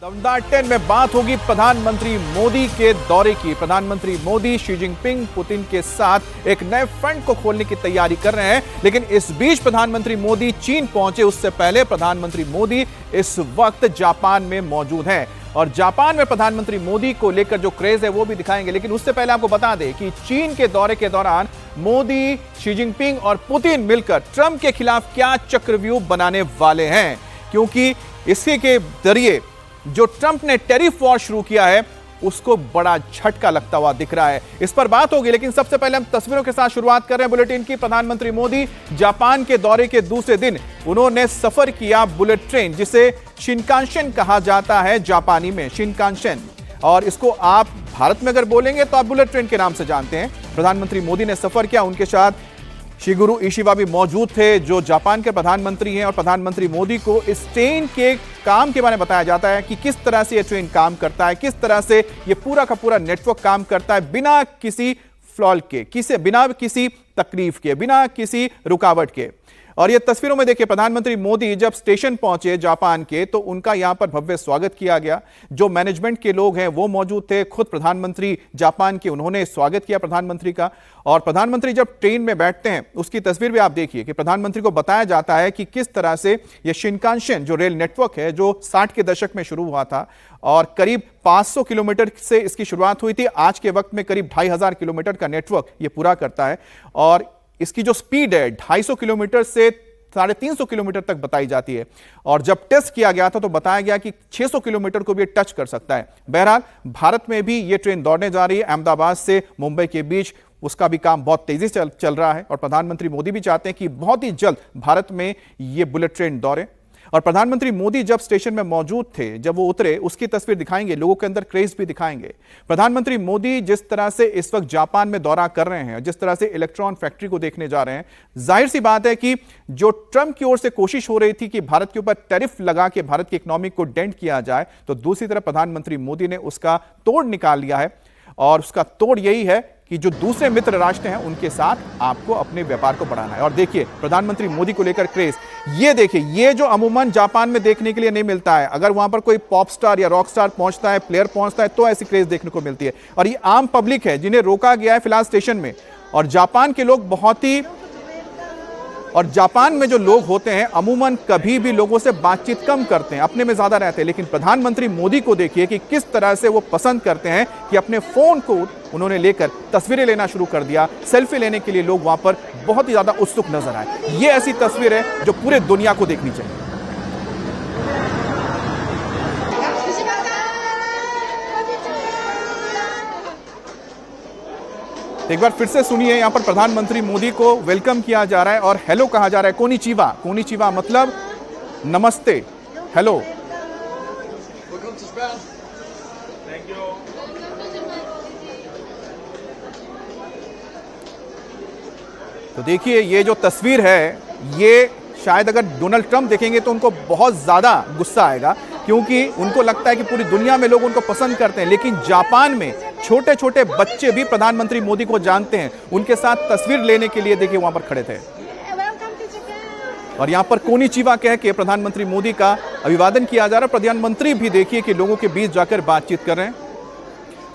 दमदार 10 में बात होगी प्रधानमंत्री मोदी के दौरे की। प्रधानमंत्री मोदी शी जिनपिंग पुतिन के साथ एक नए फ्रंट को खोलने की तैयारी कर रहे हैं, लेकिन इस बीच प्रधानमंत्री मोदी चीन पहुंचे उससे पहले प्रधानमंत्री मोदी इस वक्त जापान में मौजूद हैं और जापान में प्रधानमंत्री मोदी को लेकर जो क्रेज है वो भी दिखाएंगे। लेकिन उससे पहले आपको बता दें कि चीन के दौरे के दौरान मोदी, शी जिनपिंग और पुतिन मिलकर ट्रंप के खिलाफ क्या चक्रव्यूह बनाने वाले हैं, क्योंकि इसके के जरिए जो ट्रंप ने टैरिफ वॉर शुरू किया है उसको बड़ा झटका लगता हुआ दिख रहा है। इस पर बात होगी, लेकिन सबसे पहले हम तस्वीरों के साथ शुरुआत कर रहे हैं बुलेटिन की। प्रधानमंत्री मोदी जापान के दौरे के दूसरे दिन उन्होंने सफर किया बुलेट ट्रेन, जिसे शिनकानसेन कहा जाता है जापानी में, शिनकानसेन। और इसको आप भारत में अगर बोलेंगे तो आप बुलेट ट्रेन के नाम से जानते हैं। प्रधानमंत्री मोदी ने सफर किया, उनके साथ शिगुरु इशिबा भी मौजूद थे जो जापान के प्रधानमंत्री हैं। और प्रधानमंत्री मोदी को इस ट्रेन के काम के बारे में बताया जाता है कि किस तरह से यह ट्रेन काम करता है, किस तरह से यह पूरा का पूरा नेटवर्क काम करता है, बिना किसी फ्लॉ के, बिना किसी तकलीफ के, बिना किसी रुकावट के। और ये तस्वीरों में देखिए, प्रधानमंत्री मोदी जब स्टेशन पहुंचे जापान के तो उनका यहां पर भव्य स्वागत किया गया। जो मैनेजमेंट के लोग हैं वो मौजूद थे, खुद प्रधानमंत्री जापान के, उन्होंने स्वागत किया प्रधानमंत्री का। और प्रधानमंत्री जब ट्रेन में बैठते हैं उसकी तस्वीर भी आप देखिए कि प्रधानमंत्री को बताया जाता है कि किस तरह से यह शिनकानसेन जो रेल नेटवर्क है, जो 60 के दशक में शुरू हुआ था और करीब 500 किलोमीटर से इसकी शुरुआत हुई थी, आज के वक्त में करीब 2500 किलोमीटर का नेटवर्क ये पूरा करता है। और इसकी जो स्पीड है 250 किलोमीटर से 350 किलोमीटर तक बताई जाती है। और जब टेस्ट किया गया था तो बताया गया कि 600 किलोमीटर को भी टच कर सकता है। बहरहाल भारत में भी ये ट्रेन दौड़ने जा रही है अहमदाबाद से मुंबई के बीच, उसका भी काम बहुत तेजी से चल रहा है। और प्रधानमंत्री मोदी भी चाहते हैं कि बहुत ही जल्द भारत में ये बुलेट ट्रेन दौड़े। और प्रधानमंत्री मोदी जब स्टेशन में मौजूद थे, जब वो उतरे, उसकी तस्वीर दिखाएंगे, लोगों के अंदर क्रेज भी दिखाएंगे। प्रधानमंत्री मोदी जिस तरह से इस वक्त जापान में दौरा कर रहे हैं, जिस तरह से इलेक्ट्रॉन फैक्ट्री को देखने जा रहे हैं, जाहिर सी बात है कि जो ट्रंप की ओर से कोशिश हो रही थी कि भारत के ऊपर टैरिफ लगा के भारत की इकोनॉमी को डेंट किया जाए, तो दूसरी तरफ प्रधानमंत्री मोदी ने उसका तोड़ निकाल लिया है। और उसका तोड़ यही है कि जो दूसरे मित्र राष्ट्र हैं उनके साथ आपको अपने व्यापार को बढ़ाना है। और देखिए प्रधानमंत्री मोदी को लेकर क्रेज, ये देखिए, ये जो अमूमन जापान में देखने के लिए नहीं मिलता है। अगर वहां पर कोई पॉप स्टार या रॉक स्टार पहुंचता है, प्लेयर पहुंचता है, तो ऐसी क्रेज देखने को मिलती है। और ये आम पब्लिक है जिन्हें रोका गया है फिलहाल स्टेशन में। और जापान के लोग और जापान में जो लोग होते हैं अमूमन कभी भी लोगों से बातचीत कम करते हैं, अपने में ज्यादा रहते हैं। लेकिन प्रधानमंत्री मोदी को देखिए कि किस तरह से वो पसंद करते हैं कि अपने फोन को उन्होंने लेकर तस्वीरें लेना शुरू कर दिया। सेल्फी लेने के लिए लोग वहां पर बहुत ही ज्यादा उत्सुक नजर आए। ये ऐसी तस्वीर है जो पूरे दुनिया को देखनी चाहिए। एक बार फिर से सुनिए, यहां पर प्रधानमंत्री मोदी को वेलकम किया जा रहा है और हेलो कहा जा रहा है। कोनिचिवा, कोनिचिवा मतलब नमस्ते, हेलो। तो देखिए ये जो तस्वीर है, ये शायद अगर डोनाल्ड ट्रंप देखेंगे तो उनको बहुत ज्यादा गुस्सा आएगा, क्योंकि उनको लगता है कि पूरी दुनिया में लोग उनको पसंद करते हैं। लेकिन जापान में छोटे छोटे बच्चे भी प्रधानमंत्री मोदी को जानते हैं, उनके साथ तस्वीर लेने के लिए देखिए वहां पर खड़े थे। और यहां पर कोनिचिवा कह के प्रधानमंत्री मोदी का अभिवादन किया जा रहा है। प्रधानमंत्री भी देखिए कि लोगों के बीच जाकर बातचीत कर रहे हैं।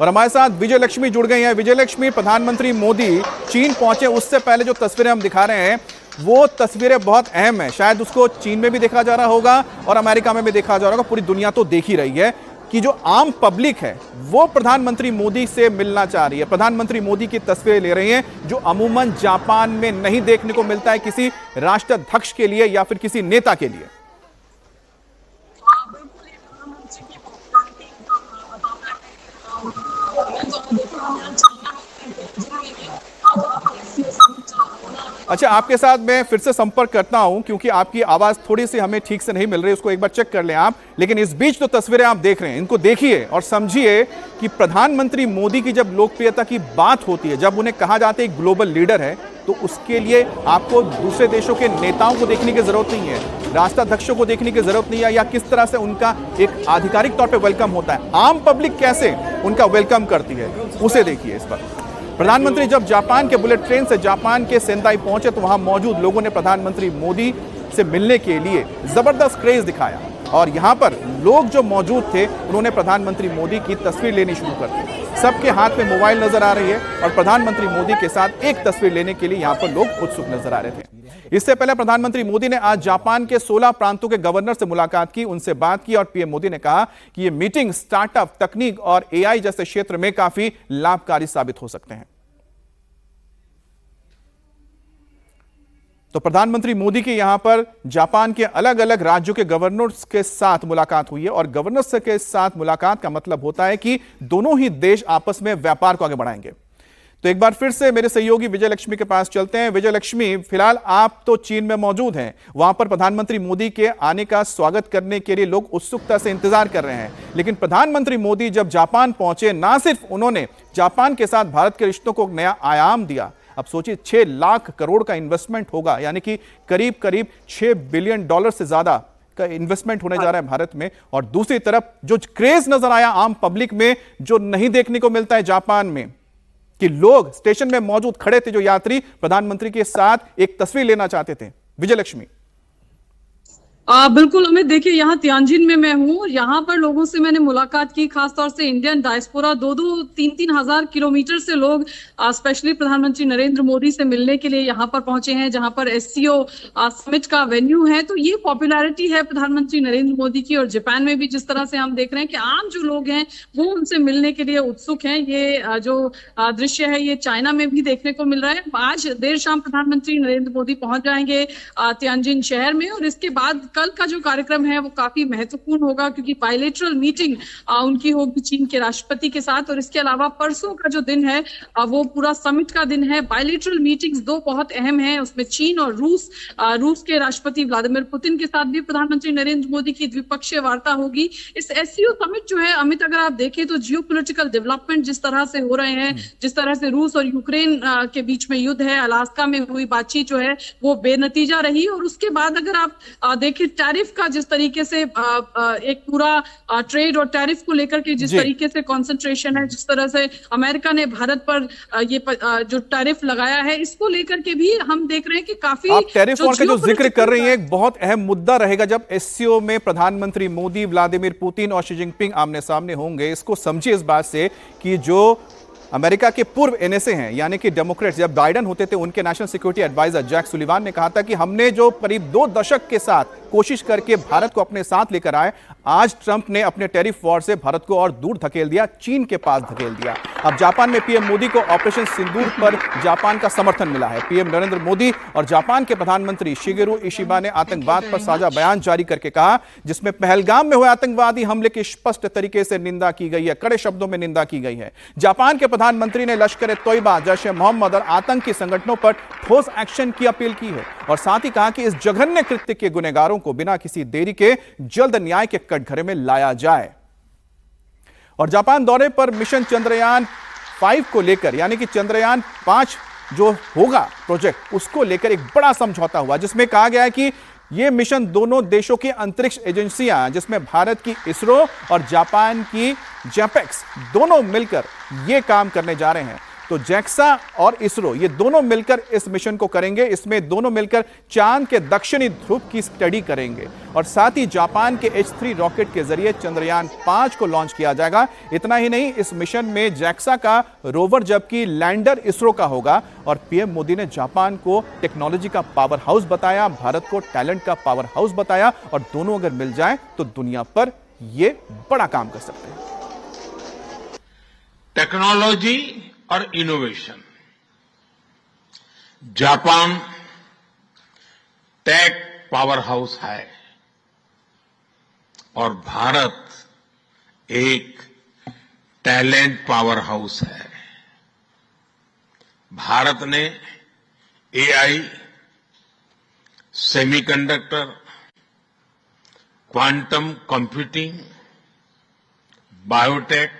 और हमारे साथ विजय लक्ष्मी जुड़ गई हैं। विजय लक्ष्मी, प्रधानमंत्री मोदी चीन पहुंचे उससे पहले जो तस्वीरें हम दिखा रहे हैं वो तस्वीरें बहुत अहम है। शायद उसको चीन में भी देखा जा रहा होगा और अमेरिका में भी देखा जा रहा होगा, पूरी दुनिया तो देख ही रही है कि जो आम पब्लिक है वो प्रधानमंत्री मोदी से मिलना चाह रही है। प्रधानमंत्री मोदी की तस्वीरें ले रही हैं, जो अमूमन जापान में नहीं देखने को मिलता है किसी राष्ट्राध्यक्ष के लिए या फिर किसी नेता के लिए। अच्छा, आपके साथ मैं फिर से संपर्क करता हूं क्योंकि आपकी आवाज थोड़ी सी हमें ठीक से नहीं मिल रही, उसको एक बार चेक कर लें आप। लेकिन इस बीच जो तस्वीरें आप देख रहे हैं इनको देखिए और समझिए कि प्रधानमंत्री मोदी की जब लोकप्रियता की बात होती है, जब उन्हें कहा जाता है ग्लोबल लीडर है, तो उसके लिए आपको दूसरे देशों के नेताओं को देखने की जरूरत नहीं है, राष्ट्राध्यक्षों को देखने की जरूरत नहीं है, या किस तरह से उनका एक आधिकारिक तौर पर वेलकम होता है। आम पब्लिक कैसे उनका वेलकम करती है उसे देखिए। इस पर प्रधानमंत्री जब जापान के बुलेट ट्रेन से जापान के सेंदाई पहुंचे तो वहां मौजूद लोगों ने प्रधानमंत्री मोदी से मिलने के लिए जबरदस्त क्रेज दिखाया। और यहां पर लोग जो मौजूद थे उन्होंने प्रधानमंत्री मोदी की तस्वीर लेनी शुरू कर दी। सबके हाथ में मोबाइल नजर आ रही है और प्रधानमंत्री मोदी के साथ एक तस्वीर लेने के लिए यहां पर लोग उत्सुक नजर आ रहे थे। इससे पहले प्रधानमंत्री मोदी ने आज जापान के 16 प्रांतों के गवर्नर से मुलाकात की, उनसे बात की और पीएम मोदी ने कहा कि यह मीटिंग स्टार्टअप, तकनीक और एआई जैसे क्षेत्र में काफी लाभकारी साबित हो सकते हैं। तो प्रधानमंत्री मोदी की यहां पर जापान के अलग अलग राज्यों के गवर्नर्स के साथ मुलाकात हुई है और गवर्नर्स के साथ मुलाकात का मतलब होता है कि दोनों ही देश आपस में व्यापार को आगे बढ़ाएंगे। तो एक बार फिर से मेरे सहयोगी विजय लक्ष्मी के पास चलते हैं। विजय लक्ष्मी, फिलहाल आप तो चीन में मौजूद हैं, वहां पर प्रधानमंत्री मोदी के आने का स्वागत करने के लिए लोग उत्सुकता से इंतजार कर रहे हैं, लेकिन प्रधानमंत्री मोदी जब जापान पहुंचे, ना सिर्फ उन्होंने जापान के साथ भारत के रिश्तों को नया आयाम दिया, अब सोचिए 6 लाख करोड़ का इन्वेस्टमेंट होगा, यानी कि करीब करीब $6 बिलियन से ज्यादा का इन्वेस्टमेंट होने जा रहा है भारत में। और दूसरी तरफ जो क्रेज नजर आया आम पब्लिक में, जो नहीं देखने को मिलता है जापान में, कि लोग स्टेशन में मौजूद खड़े थे जो यात्री प्रधानमंत्री के साथ एक तस्वीर लेना चाहते थे। विजय लक्ष्मी। बिल्कुल अमित, देखिए यहाँ तियानजिन में मैं हूँ और यहाँ पर लोगों से मैंने मुलाकात की, खासतौर से इंडियन डायस्पोरा, 2-3 हजार किलोमीटर से लोग स्पेशली प्रधानमंत्री नरेंद्र मोदी से मिलने के लिए यहाँ पर पहुंचे हैं, जहाँ पर एससीओ समिट का वेन्यू है। तो ये पॉपुलैरिटी है प्रधानमंत्री नरेंद्र मोदी की। और जापान में भी जिस तरह से हम देख रहे हैं कि आम जो लोग हैं वो उनसे मिलने के लिए उत्सुक हैं। ये जो दृश्य है ये चाइना में भी देखने को मिल रहा है। आज देर शाम प्रधानमंत्री नरेंद्र मोदी पहुंच जाएंगे तियानजिन शहर में और इसके बाद कल का जो कार्यक्रम है वो काफी महत्वपूर्ण होगा, क्योंकि बायलैटरल मीटिंग उनकी होगी चीन के राष्ट्रपति के साथ। और इसके अलावा परसों का जो दिन है वो पूरा समिट का दिन है। बायलैटरल मीटिंग्स 2 बहुत अहम हैं, उसमें चीन और रूस के राष्ट्रपति व्लादिमीर पुतिन के साथ भी प्रधानमंत्री नरेंद्र मोदी की द्विपक्षीय वार्ता होगी। इस एससीओ समिट जो है अमित, अगर आप देखें तो जियोपॉलिटिकल डेवलपमेंट जिस तरह से हो रहे हैं, जिस तरह से रूस और यूक्रेन के बीच में युद्ध है, अलास्का में हुई बातचीत जो है वो बेनतीजा रही। और उसके बाद अगर आप देखें टैरिफ का जिस तरीके से एक पूरा ट्रेड और टैरिफ को लेकर के जिस तरीके से कंसंट्रेशन है, जिस तरह से अमेरिका ने भारत पर ये जो टैरिफ लगाया है, इसको लेकर के भी हम देख रहे हैं कि काफी आप टैरिफ वॉर का जो जिक्र कर रही हैं, एक बहुत अहम मुद्दा रहेगा जब एससीओ में प्रधानमंत्री मोदी, व्लादिमीर पुतिन और शी जिनपिंग आमने सामने होंगे। इसको समझिए इस बात से कि जो अमेरिका के पूर्व एनएसए हैं, यानी कि डेमोक्रेट्स, जब बाइडेन होते थे उनके national security adviser Jack Sullivan ने कहा था कि हमने जो करीब 2 दशक के साथ कोशिश करके भारत को अपने साथ लेकर आए, आज ट्रंप ने अपने टैरिफ वॉर से भारत को और दूर धकेल दिया, चीन के पास धकेल दिया। अब जापान में पीएम मोदी को ऑपरेशन सिंदूर पर जापान का समर्थन मिला है। पीएम नरेंद्र मोदी और जापान के प्रधानमंत्री शिगेरू इशिबा ने आतंकवाद पर साझा बयान जारी करके कहा, जिसमें पहलगाम में हुए आतंकवादी हमले की स्पष्ट तरीके से निंदा की गई है, कड़े शब्दों में निंदा की गई है। जापान के प्रधानमंत्री ने लश्कर ए तोयबा, जैश ए मोहम्मद और आतंकी संगठनों पर ठोस एक्शन की अपील की है और साथ ही कहा कि इस जघन्य कृत्य के गुनहगारों को बिना किसी देरी के जल्द न्याय के कटघरे में लाया जाए। और जापान दौरे पर मिशन चंद्रयान 5 को लेकर, यानी कि चंद्रयान 5 जो होगा प्रोजेक्ट, उसको लेकर एक बड़ा समझौता हुआ, जिसमें कहा गया है कि यह मिशन दोनों देशों की अंतरिक्ष एजेंसियां, जिसमें भारत की इसरो और जापान की जैपेक्स, दोनों मिलकर यह काम करने जा रहे हैं। तो जैक्सा और इसरो ये दोनों मिलकर इस मिशन को करेंगे। इसमें दोनों मिलकर चांद के दक्षिणी ध्रुव की स्टडी करेंगे और साथ ही जापान के H3 रॉकेट के जरिए चंद्रयान 5 को लॉन्च किया जाएगा। इतना ही नहीं, इस मिशन में जैक्सा का रोवर जबकि लैंडर इसरो का होगा। और पीएम मोदी ने जापान को टेक्नोलॉजी का पावर हाउस बताया, भारत को टैलेंट का पावर हाउस बताया और दोनों अगर मिल जाए तो दुनिया पर ये बड़ा काम कर सकते हैं। टेक्नोलॉजी और innovation, Japan tech power house है और भारत एक टैलेंट पावर हाउस है। भारत ने AI, semiconductor, quantum computing, biotech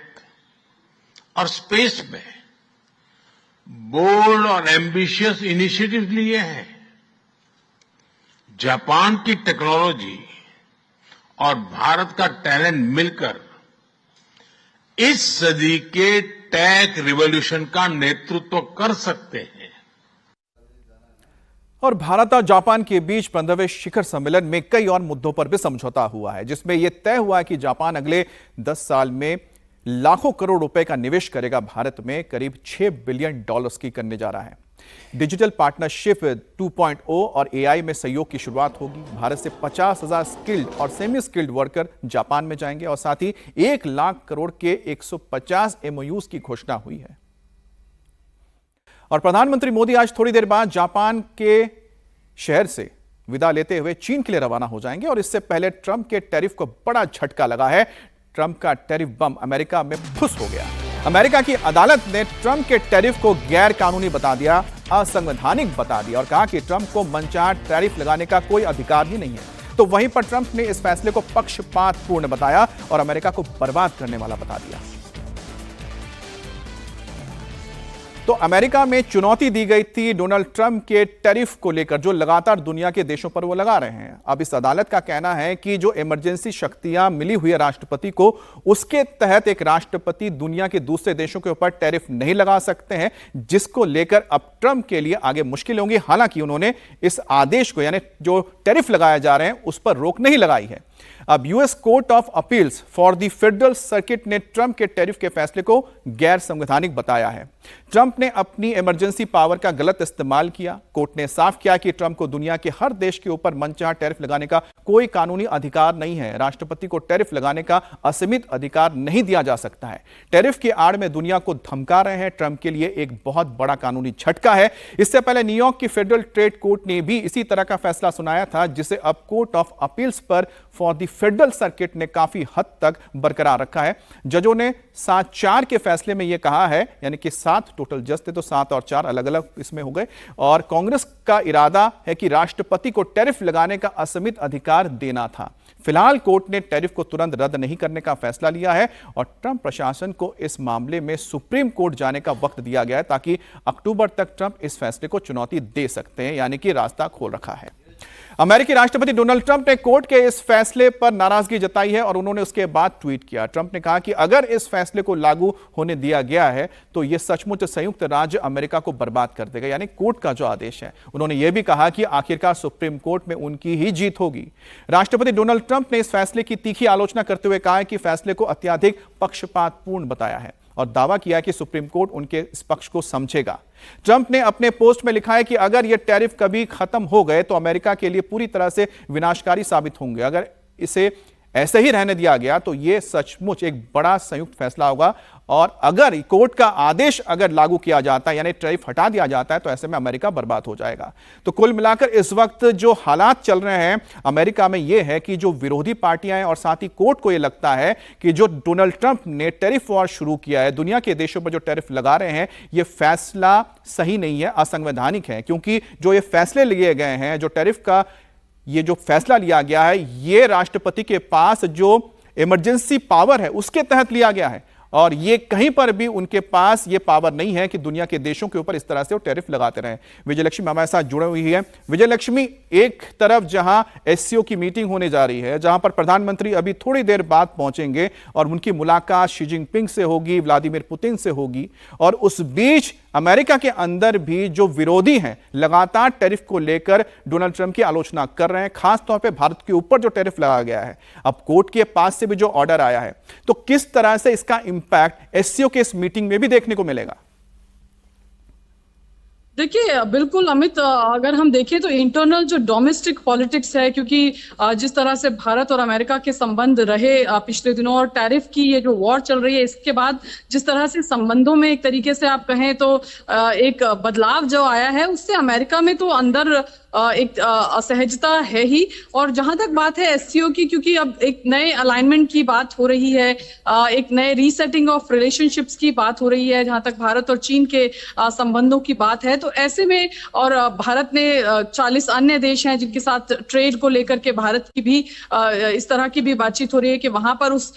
और स्पेस में बोल्ड और एम्बिशियस इनिशिएटिव लिए हैं। जापान की टेक्नोलॉजी और भारत का टैलेंट मिलकर इस सदी के टेक रिवॉल्यूशन का नेतृत्व कर सकते हैं। और भारत और जापान के बीच 15वें शिखर सम्मेलन में कई और मुद्दों पर भी समझौता हुआ है, जिसमें यह तय हुआ है कि जापान अगले 10 साल में लाखों करोड़ रुपए का निवेश करेगा। भारत में करीब $6 बिलियन की करने जा रहा है। डिजिटल पार्टनरशिप 2.0 और एआई में सहयोग की शुरुआत होगी। भारत से 50,000 स्किल्ड और सेमी स्किल्ड वर्कर जापान में जाएंगे और साथ ही 1 लाख करोड़ के 150 MOUs की घोषणा हुई है। और प्रधानमंत्री मोदी आज थोड़ी देर बाद जापान के शहर से विदा लेते हुए चीन के लिए रवाना हो जाएंगे और इससे पहले ट्रंप के टैरिफ को बड़ा झटका लगा है। ट्रंप का टैरिफ बम अमेरिका में फुस हो गया। अमेरिका की अदालत ने ट्रंप के टैरिफ को गैर कानूनी बता दिया, असंवैधानिक बता दिया और कहा कि ट्रंप को मनचाहा टैरिफ लगाने का कोई अधिकार ही नहीं है। तो वहीं पर ट्रंप ने इस फैसले को पक्षपातपूर्ण बताया और अमेरिका को बर्बाद करने वाला बता दिया। तो अमेरिका में चुनौती दी गई थी डोनाल्ड ट्रंप के टैरिफ को लेकर, जो लगातार दुनिया के देशों पर वो लगा रहे हैं। अब इस अदालत का कहना है कि जो इमरजेंसी शक्तियां मिली हुई है राष्ट्रपति को, उसके तहत एक राष्ट्रपति दुनिया के दूसरे देशों के ऊपर टैरिफ नहीं लगा सकते हैं, जिसको लेकर अब ट्रंप के लिए आगे मुश्किल होंगी। हालांकि उन्होंने इस आदेश को, यानी जो टैरिफ लगाए जा रहे हैं, उस पर रोक नहीं लगाई है। अब US court of appeals for the federal circuit ने ट्रंप के टैरिफ के फैसले को गैर संवैधानिक बताया है। ट्रंप ने अपनी इमरजेंसी पावर का गलत इस्तेमाल किया। कोर्ट ने साफ किया कि ट्रंप को दुनिया के हर देश के ऊपर मनचाहा टैरिफ लगाने का कोई कानूनी अधिकार नहीं है। राष्ट्रपति को टैरिफ लगाने का असीमित अधिकार नहीं दिया जा सकता है। टैरिफ की आड़ में दुनिया को धमका रहे हैं ट्रंप के लिए एक बहुत बड़ा कानूनी झटका है। इससे पहले न्यूयॉर्क की फेडरल ट्रेड कोर्ट ने भी इसी तरह का फैसला सुनाया था, जिसे अब कोर्ट ऑफ अपील्स पर फॉर द फेडरल सर्किट ने काफी हद तक बरकरार रखा है। जजों ने 7-4 के फैसले में यह कहा है, यानी कि 7 टोटल जज थे, तो 7 और 4 अलग अलग इसमें हो गए। और कांग्रेस का इरादा है कि राष्ट्रपति को टैरिफ लगाने का असीमित अधिकार देना था। फिलहाल कोर्ट ने टैरिफ को तुरंत रद्द नहीं करने का फैसला लिया है और ट्रंप प्रशासन को इस मामले में सुप्रीम कोर्ट जाने का वक्त दिया गया है, ताकि अक्टूबर तक ट्रंप इस फैसले को चुनौती दे सकते हैं, यानी कि रास्ता खोल रखा है। अमेरिकी राष्ट्रपति डोनाल्ड ट्रंप ने कोर्ट के इस फैसले पर नाराजगी जताई है और उन्होंने उसके बाद ट्वीट किया। ट्रंप ने कहा कि अगर इस फैसले को लागू होने दिया गया है तो यह सचमुच संयुक्त राज्य अमेरिका को बर्बाद कर देगा, यानी कोर्ट का जो आदेश है। उन्होंने यह भी कहा कि आखिरकार सुप्रीम कोर्ट में उनकी ही जीत होगी। राष्ट्रपति डोनाल्ड ट्रंप ने इस फैसले की तीखी आलोचना करते हुए कहा कि फैसले को अत्यधिक पक्षपातपूर्ण बताया है और दावा किया कि सुप्रीम कोर्ट उनके इस पक्ष को समझेगा। ट्रंप ने अपने पोस्ट में लिखा है कि अगर ये टैरिफ कभी खत्म हो गए तो अमेरिका के लिए पूरी तरह से विनाशकारी साबित होंगे। अगर इसे ऐसे ही रहने दिया गया तो यह सचमुच एक बड़ा संयुक्त फैसला होगा और अगर कोर्ट का आदेश अगर लागू किया जाता है, यानी टैरिफ हटा दिया जाता है, तो ऐसे में अमेरिका बर्बाद हो जाएगा। तो कुल मिलाकर इस वक्त जो हालात चल रहे हैं अमेरिका में यह है कि जो विरोधी पार्टियां हैं और साथ ही कोर्ट को यह लगता है कि जो डोनाल्ड ट्रंप ने टैरिफ वॉर शुरू किया है, दुनिया के देशों पर जो टैरिफ लगा रहे हैं, यह फैसला सही नहीं है, असंवैधानिक है। क्योंकि जो ये फैसले लिए गए हैं, जो टैरिफ का ये जो फैसला लिया गया है, ये राष्ट्रपति के पास जो इमरजेंसी पावर है उसके तहत लिया गया है और ये कहीं पर भी उनके पास ये पावर नहीं है कि दुनिया के देशों के ऊपर इस तरह से वो टैरिफ लगाते रहे। विजयलक्ष्मी हमारे साथ जुड़े हुई है। विजयलक्ष्मी, एक तरफ जहां एससीओ की मीटिंग होने जा रही है, जहां पर प्रधानमंत्री अभी थोड़ी देर बाद पहुंचेंगे और उनकी मुलाकात शी जिनपिंग से होगी, व्लादिमीर पुतिन से होगी, और उस बीच अमेरिका के अंदर भी जो विरोधी हैं लगातार टैरिफ को लेकर डोनाल्ड ट्रंप की आलोचना कर रहे हैं, खासतौर पे भारत के ऊपर जो टैरिफ लगाया गया है। अब कोर्ट के पास से भी जो ऑर्डर आया है, तो किस तरह से इसका इंपैक्ट एससीओ के इस मीटिंग में भी देखने को मिलेगा? देखिए, बिल्कुल अमित, अगर हम देखें तो इंटरनल जो डोमेस्टिक पॉलिटिक्स है, क्योंकि जिस तरह से भारत और अमेरिका के संबंध रहे पिछले दिनों और टैरिफ की ये जो वॉर चल रही है, इसके बाद जिस तरह से संबंधों में एक तरीके से आप कहें तो एक बदलाव जो आया है, उससे अमेरिका में तो अंदर एक असहजता है ही। और जहां तक बात है एससीओ की, क्योंकि अब एक नए अलाइनमेंट की बात हो रही है, एक नए रीसेटिंग ऑफ रिलेशनशिप्स की बात हो रही है, जहां तक भारत और चीन के संबंधों की बात है, तो ऐसे में और भारत ने 40 अन्य देश हैं जिनके साथ ट्रेड को लेकर के भारत की भी इस तरह की भी बातचीत हो रही है कि वहां पर उस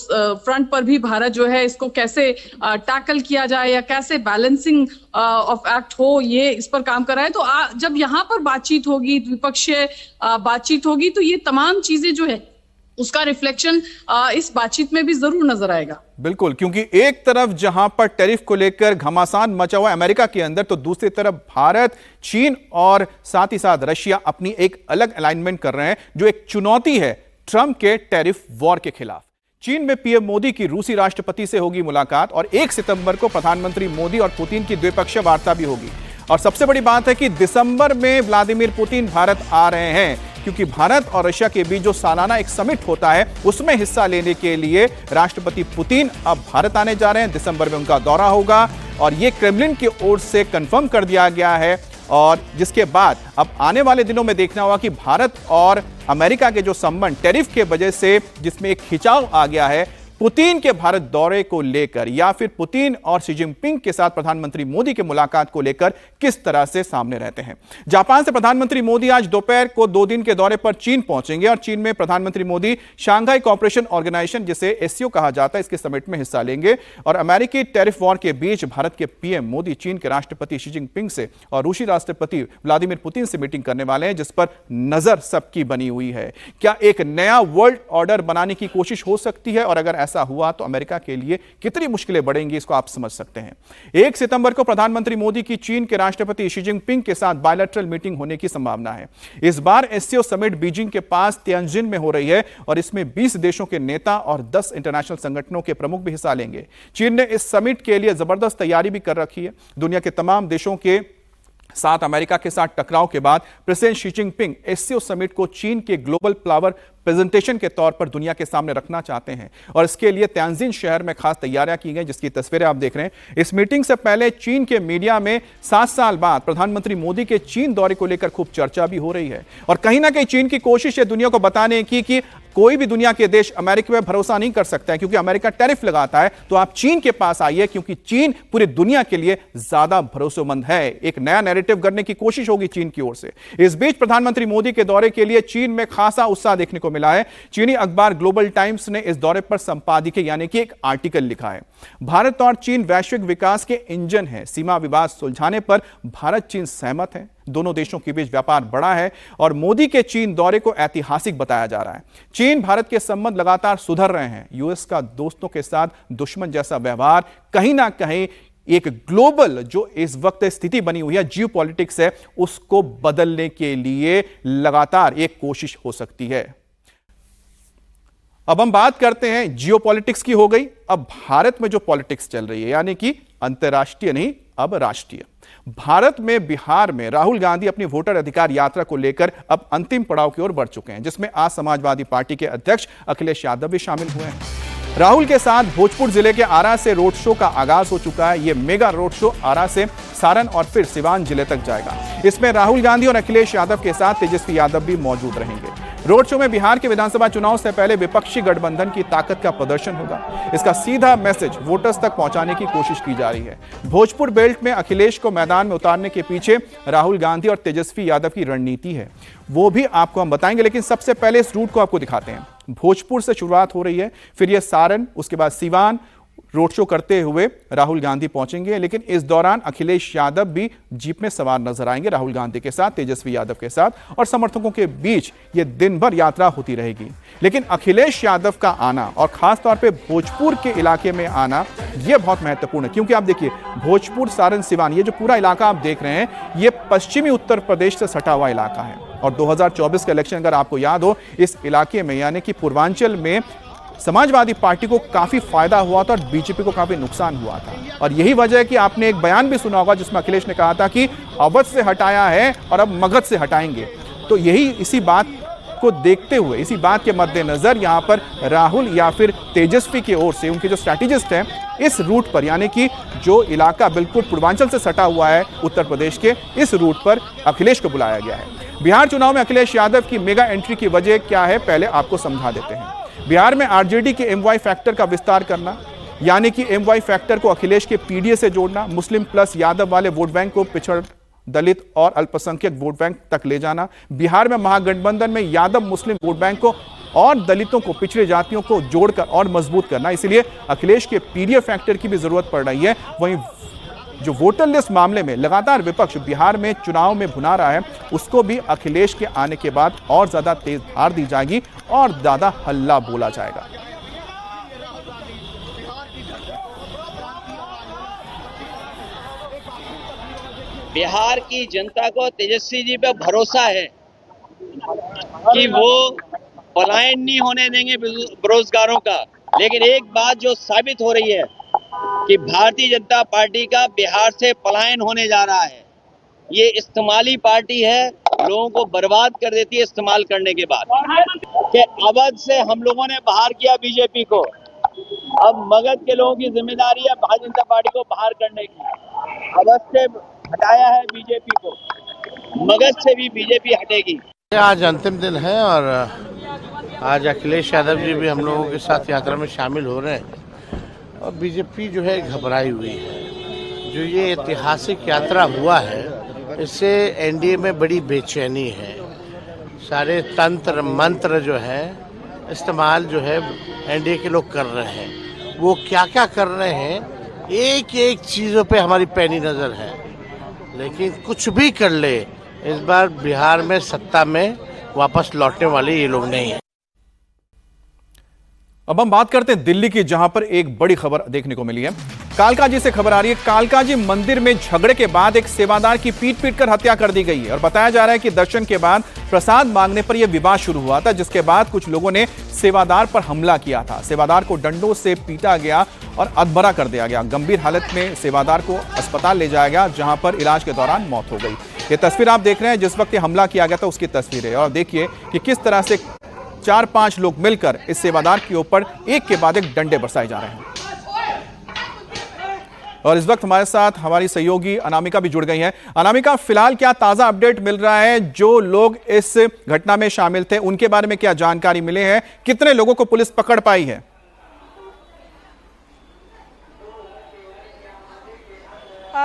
फ्रंट पर भी भारत जो है इसको कैसे टैकल किया जाए या कैसे बैलेंसिंग ऑफ एक्ट हो, ये इस पर काम कर रहा है। तो जब यहाँ पर बातचीत होगी, द्विपक्षीय बातचीत होगी, तो ये तमाम चीजें जो है उसका रिफ्लेक्शन इस बातचीत में भी जरूर नजर आएगा। बिल्कुल, क्योंकि एक तरफ जहां पर टैरिफ को लेकर घमासान मचा हुआ अमेरिका के अंदर, तो दूसरी तरफ भारत, चीन और साथ ही साथ रशिया अपनी एक अलग अलाइनमेंट कर रहे हैं, जो एक चुनौती है ट्रंप के टैरिफ वॉर के खिलाफ। चीन में पीएम मोदी की रूसी राष्ट्रपति से होगी मुलाकात और 1 सितंबर को प्रधानमंत्री मोदी और पुतिन की द्विपक्षीय वार्ता भी होगी। और सबसे बड़ी बात है कि दिसंबर में व्लादिमीर पुतिन भारत आ रहे हैं, क्योंकि भारत और रशिया के बीच जो सालाना एक समिट होता है उसमें हिस्सा लेने के लिए राष्ट्रपति पुतिन अब भारत आने जा रहे हैं। दिसंबर में उनका दौरा होगा और यह क्रेमलिन की ओर से कंफर्म कर दिया गया है। और जिसके बाद अब आने वाले दिनों में देखना होगा कि भारत और अमेरिका के जो संबंध टैरिफ के वजह से जिसमें एक खिंचाव आ गया है, पुतिन के भारत दौरे को लेकर या फिर पुतिन और शी जिनपिंग के साथ प्रधानमंत्री मोदी के मुलाकात को लेकर किस तरह से सामने रहते हैं। जापान से प्रधानमंत्री मोदी आज दोपहर को 2 दिन के दौरे पर चीन पहुंचेंगे और चीन में प्रधानमंत्री मोदी शंघाई कोऑपरेशन ऑर्गेनाइजेशन, जिसे एससीओ कहा जाता है, इसके समिट में हिस्सा लेंगे। और अमेरिकी टैरिफ वॉर के बीच भारत के पीएम मोदी चीन के राष्ट्रपति शी जिनपिंग से और रूसी राष्ट्रपति व्लादिमीर पुतिन से मीटिंग करने वाले हैं, जिस पर नजर सबकी बनी हुई है। क्या एक नया वर्ल्ड ऑर्डर बनाने की कोशिश हो सकती है, और अगर ऐसा हुआ तो अमेरिका के लिए कितनी मुश्किलें बढ़ेंगी, इसको आप समझ सकते हैं। 1 सितंबर को प्रधानमंत्री मोदी की चीन के राष्ट्रपति शी जिनपिंग के साथ बायलैटरल मीटिंग होने की संभावना है। इस बार एससीओ समिट बीजिंग के पास तियानजिन में हो रही है और इसमें 20 देशों के नेता और 10 इंटरनेशनल संगठनों के प्रमुख भी हिस्सा लेंगे। चीन ने इस समिट के लिए जबरदस्त तैयारी भी कर रखी है। दुनिया के तमाम देशों के साथ अमेरिका के साथ टकराव के बाद president Xi Jinping SCO summit को चीन के ग्लोबल पावर प्रेजेंटेशन के तौर पर दुनिया के सामने रखना चाहते हैं और इसके लिए तियानजिन शहर में खास तैयारियां की गई, जिसकी तस्वीरें आप देख रहे हैं। इस मीटिंग से पहले चीन के मीडिया में 7 साल बाद प्रधानमंत्री मोदी के चीन दौरे को लेकर खूब चर्चा भी हो रही है और कहीं ना कहीं चीन की कोशिश है दुनिया को बताने की कि कोई भी दुनिया के देश अमेरिका पर भरोसा नहीं कर सकता है, क्योंकि अमेरिका टैरिफ लगाता है, तो आप चीन के पास आइए क्योंकि चीन पूरी दुनिया के लिए ज्यादा भरोसेमंद है। एक नया नैरेटिव करने की कोशिश होगी चीन की ओर से। इस बीच प्रधानमंत्री मोदी के दौरे के लिए चीन में खासा उत्साह देखने को मिला है। चीनी अखबार ग्लोबल टाइम्स ने इस दौरे पर संपादकीय यानी कि एक आर्टिकल लिखा है। भारत और चीन वैश्विक विकास के इंजन हैं। सीमा विवाद सुलझाने पर भारत चीन सहमत है। दोनों देशों के बीच व्यापार बढ़ा है और मोदी के चीन दौरे को ऐतिहासिक बताया जा रहा है। चीन भारत के संबंध लगातार सुधर रहे हैं। यूएस का दोस्तों के साथ दुश्मन जैसा व्यवहार कहीं ना कहीं एक ग्लोबल जो इस वक्त स्थिति बनी हुई है, जियोपॉलिटिक्स है, उसको बदलने के लिए लगातार एक कोशिश हो सकती है। अब हम बात करते हैं जियोपॉलिटिक्स की हो गई, अब भारत में जो पॉलिटिक्स चल रही है यानी कि अंतर्राष्ट्रीय नहीं अब राष्ट्रीय। भारत में बिहार में राहुल गांधी अपनी वोटर अधिकार यात्रा को लेकर अब अंतिम पड़ाव की ओर बढ़ चुके हैं, जिसमें आज समाजवादी पार्टी के अध्यक्ष अखिलेश यादव भी शामिल हुए हैं। राहुल के साथ भोजपुर जिले के आरा से रोड शो का आगाज हो चुका है। यह मेगा रोड शो आरा से सारण और फिर सिवान जिले तक जाएगा। इसमें राहुल गांधी और अखिलेश यादव के साथ तेजस्वी यादव भी मौजूद रहेंगे। रोड शो में बिहार के विधानसभा चुनाव से पहले विपक्षी गठबंधन की ताकत का प्रदर्शन होगा। इसका सीधा मैसेज वोटर्स तक पहुंचाने की कोशिश की जा रही है। भोजपुर बेल्ट में अखिलेश को मैदान में उतारने के पीछे राहुल गांधी और तेजस्वी यादव की रणनीति है, वो भी आपको हम बताएंगे, लेकिन सबसे पहले इस रूट को आपको दिखाते हैं। भोजपुर से शुरुआत हो रही है, फिर यह सारण, उसके बाद सिवान रोड शो करते हुए राहुल गांधी पहुंचेंगे। लेकिन इस दौरान अखिलेश यादव भी जीप में सवार नजर आएंगे राहुल गांधी के साथ, तेजस्वी यादव के साथ, और समर्थकों के बीच यह दिन भर यात्रा होती रहेगी। लेकिन अखिलेश यादव का आना और खासतौर पे भोजपुर के इलाके में आना यह बहुत महत्वपूर्ण है, क्योंकि आप देखिए भोजपुर, सारण, सिवान, ये जो पूरा इलाका आप देख रहे हैं, ये पश्चिमी उत्तर प्रदेश से सटा हुआ इलाका है। और 2024 का इलेक्शन अगर आपको याद हो, इस इलाके में यानी कि पूर्वांचल में समाजवादी पार्टी को काफी फायदा हुआ था और बीजेपी को काफी नुकसान हुआ था। और यही वजह है कि आपने एक बयान भी सुना होगा जिसमें अखिलेश ने कहा था कि अवध से हटाया है और अब मगध से हटाएंगे। तो यही इसी बात को देखते हुए, इसी बात के मद्देनजर यहां पर राहुल या फिर तेजस्वी की ओर से उनके जो स्ट्रैटेजिस्ट हैं, इस रूट पर यानी कि जो इलाका बिल्कुल पूर्वांचल से सटा हुआ है उत्तर प्रदेश के, इस रूट पर अखिलेश को बुलाया गया है। बिहार चुनाव में अखिलेश यादव की मेगा एंट्री की वजह क्या है, पहले आपको समझा देते हैं। बिहार में आरजेडी के एमवाई फैक्टर का विस्तार करना, यानी कि एमवाई फैक्टर को अखिलेश के पीडीए से जोड़ना, मुस्लिम प्लस यादव वाले वोट बैंक को पिछड़, दलित और अल्पसंख्यक वोट बैंक तक ले जाना। बिहार में महागठबंधन में यादव मुस्लिम वोट बैंक को और दलितों को, पिछड़े जातियों को जोड़कर और मजबूत करना। इसलिए अखिलेश के पीडीए फैक्टर की भी जरूरत पड़ रही है। वहीं जो वोटर लिस्ट मामले में लगातार विपक्ष बिहार में चुनाव में भुना रहा है, उसको भी अखिलेश के आने के बाद और ज्यादा तेज धार दी जाएगी और ज्यादा हल्ला बोला जाएगा। बिहार की जनता को तेजस्वी जी पे भरोसा है कि वो पलायन नहीं होने देंगे बेरोजगारों का। लेकिन एक बात जो साबित हो रही है कि भारतीय जनता पार्टी का बिहार से पलायन होने जा रहा है। ये इस्तेमाली पार्टी है, लोगों को बर्बाद कर देती है इस्तेमाल करने के बाद। कि अवध से हम लोगों ने बाहर किया बीजेपी को, अब मगध के लोगों की जिम्मेदारी है भारतीय जनता पार्टी को बाहर करने की। अवध से हटाया है बीजेपी को, मगध से भी बीजेपी हटेगी। आज अंतिम दिन है और आज अखिलेश यादव जी भी हम लोगों के साथ यात्रा में शामिल हो रहे हैं और बीजेपी जो है घबराई हुई है। जो ये ऐतिहासिक यात्रा हुआ है, इससे एनडीए में बड़ी बेचैनी है। सारे तंत्र मंत्र जो है इस्तेमाल जो है एनडीए के लोग कर रहे हैं। वो क्या क्या कर रहे हैं, एक एक चीज़ों पे हमारी पैनी नज़र है। लेकिन कुछ भी कर ले, इस बार बिहार में सत्ता में वापस लौटने वाले ये लोग नहीं हैं। अब हम बात करते हैं दिल्ली की, जहां पर एक बड़ी खबर देखने को मिली है। कालकाजी से खबर आ रही है। कालकाजी मंदिर में झगड़े के बाद एक सेवादार की पीट कर हत्या कर दी गई है और बताया जा रहा है कि दर्शन के बाद प्रसाद मांगने पर यह विवाद शुरू हुआ था, जिसके बाद कुछ लोगों ने सेवादार पर हमला किया था। सेवादार को डंडों से पीटा गया और अधमरा कर दिया गया। गंभीर हालत में सेवादार को अस्पताल ले जाया गया, जहां पर इलाज के दौरान मौत हो गई। ये तस्वीर आप देख रहे हैं, जिस वक्त हमला किया गया था उसकी तस्वीर है। और देखिए कि किस तरह से 4-5 लोग मिलकर इस सेवादार के ऊपर एक के बाद एक डंडे बरसाए जा रहे हैं। और इस वक्त हमारे साथ हमारी सहयोगी अनामिका भी जुड़ गई हैं। अनामिका, फिलहाल क्या ताजा अपडेट मिल रहा है? जो लोग इस घटना में शामिल थे उनके बारे में क्या जानकारी मिले हैं? कितने लोगों को पुलिस पकड़ पाई है?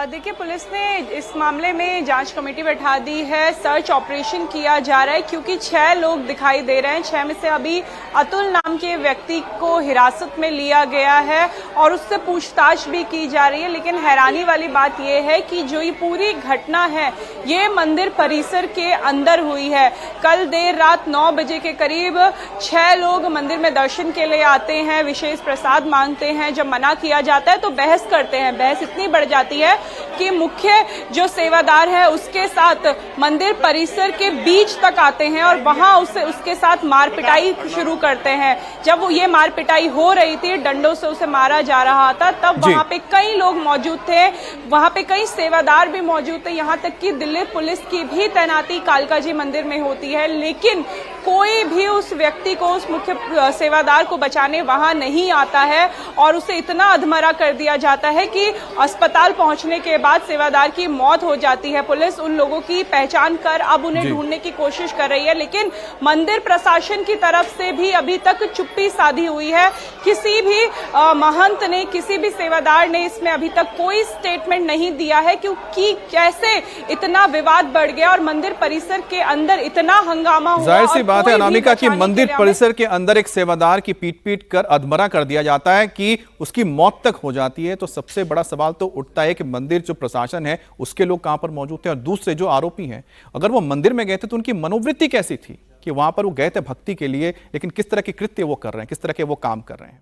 देखिए, पुलिस ने इस मामले में जांच कमेटी बैठा दी है। सर्च ऑपरेशन किया जा रहा है क्योंकि 6 लोग दिखाई दे रहे हैं। 6 में से अभी अतुल नाम के व्यक्ति को हिरासत में लिया गया है और उससे पूछताछ भी की जा रही है। लेकिन हैरानी वाली बात यह है कि जो ये पूरी घटना है ये मंदिर परिसर के अंदर हुई है। कल देर रात 9 बजे के करीब 6 लोग मंदिर में दर्शन के लिए आते हैं, विशेष प्रसाद मांगते हैं। जब मना किया जाता है तो बहस करते हैं। बहस इतनी बढ़ जाती है कि मुख्य जो सेवादार है उसके साथ मंदिर परिसर के बीच तक आते हैं और वहां उसके साथ मारपिटाई शुरू करते हैं। जब वो ये मारपिटाई हो रही थी, डंडों से उसे मारा जा रहा था, तब वहां पे कई लोग मौजूद थे, वहां पे कई सेवादार भी मौजूद थे। यहां तक कि दिल्ली पुलिस की भी तैनाती कालकाजी मंदिर में होती है, लेकिन कोई भी उस व्यक्ति को, उस मुख्य सेवादार को बचाने वहां नहीं आता है और उसे इतना अधमरा कर दिया जाता है कि अस्पताल पहुंचने के बाद सेवादार की मौत हो जाती है। पुलिस उन लोगों की पहचान कर अब उन्हें ढूंढने की कोशिश कर रही है, लेकिन मंदिर प्रशासन की तरफ से भी अभी तक चुप्पी साधी हुई है। किसी भी महंत ने, किसी भी सेवादार ने इसमें अभी तक कोई स्टेटमेंट नहीं दिया है क्योंकि कैसे इतना विवाद बढ़ गया और मंदिर परिसर के अंदर इतना हंगामा हुआ। जाहिर सी बात है अनामिका की मंदिर परिसर के अंदर एक सेवादार की पीट कर अधमरा कर दिया जाता है कि उसकी मौत तक हो जाती है। तो सबसे बड़ा सवाल तो उठता है कि मंदिर जो प्रशासन है उसके लोग कहां पर मौजूद थे और दूसरे जो आरोपी हैं, अगर वो मंदिर में गए थे तो उनकी मनोवृत्ति कैसी थी कि वहां पर वो गए थे भक्ति के लिए, लेकिन किस तरह के कृत्य वो कर रहे हैं, किस तरह के वो काम कर रहे हैं?